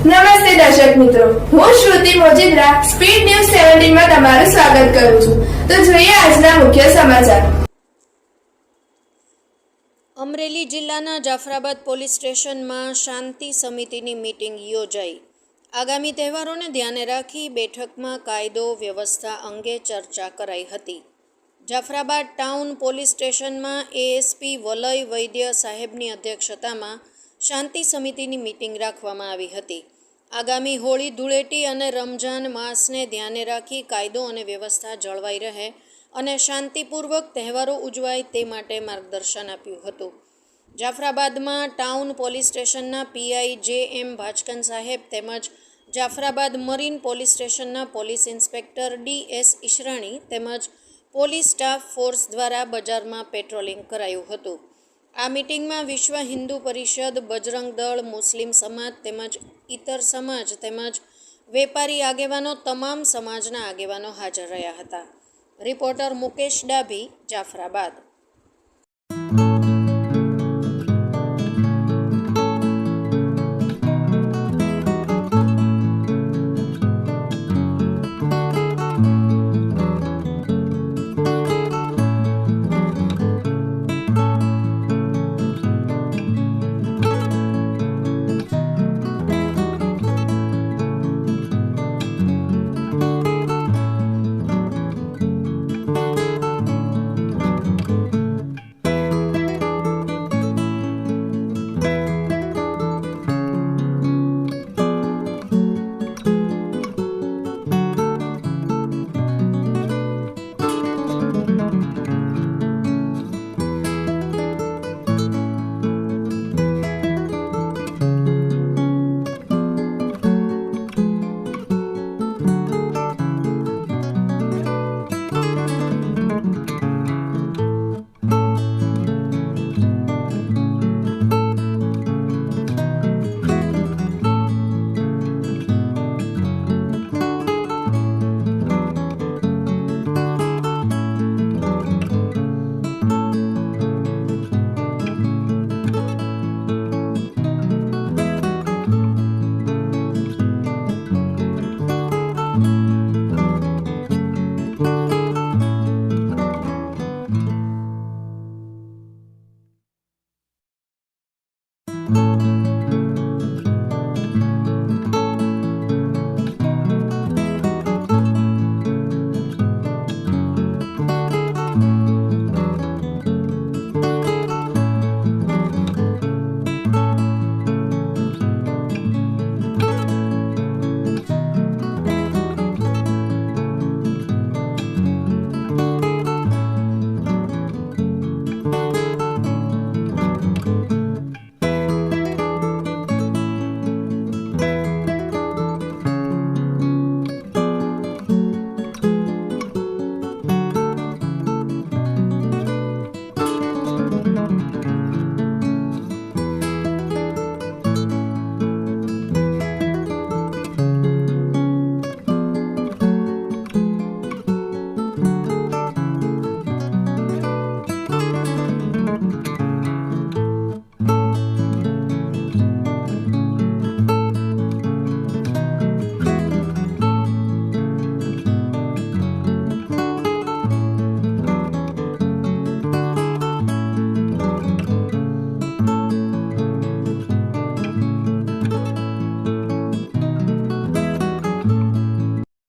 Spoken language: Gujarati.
નમસ્તે દર્શક મિત્રો, હું શ્રુતિ મોજીદ્રા સ્પીડ ન્યૂઝ 17 માં તમારું સ્વાગત કરું છું. તો જોઈએ આજના મુખ્ય સમાચાર. અમરેલી જિલ્લાના જાફરાબાદ પોલીસ સ્ટેશનમાં શાંતિ સમિતિની મીટિંગ યોજાઈ. આગામી તહેવારોને ધ્યાને રાખી બેઠકમાં કાયદો વ્યવસ્થા અંગે ચર્ચા કરાઈ હતી. જાફરાબાદ ટાઉન પોલીસ સ્ટેશનમાં એએસપી વલય વૈદ્ય સાહેબની અધ્યક્ષતામાં શાંતિ સમિતિની મીટિંગ રાખવામાં આવી હતી. આગામી હોળી, ધૂળેટી અને રમઝાન માસને ધ્યાને રાખી કાયદો અને વ્યવસ્થા જળવાઈ રહે અને શાંતિપૂર્વક તહેવારો ઉજવાય તે માટે માર્ગદર્શન આપ્યું હતું. જાફરાબાદમાં ટાઉન પોલીસ સ્ટેશનના પીઆઈ જે.એમ. ભાચકન સાહેબ તેમજ જાફરાબાદ મરીન પોલીસ સ્ટેશનના પોલીસ ઇન્સ્પેક્ટર ડી.એસ. ઈશરાણી તેમજ પોલીસ સ્ટાફ ફોર્સ દ્વારા બજારમાં પેટ્રોલિંગ કરાયું હતું. આ મિટિંગમાં વિશ્વ હિન્દુ પરિષદ, બજરંગ દળ, મુસ્લિમ સમાજ તેમજ ઇતર સમાજ તેમજ વેપારી આગેવાનો, તમામ સમાજના આગેવાનો હાજર રહ્યા હતા. રિપોર્ટર મુકેશ ડાભી, જાફરાબાદ.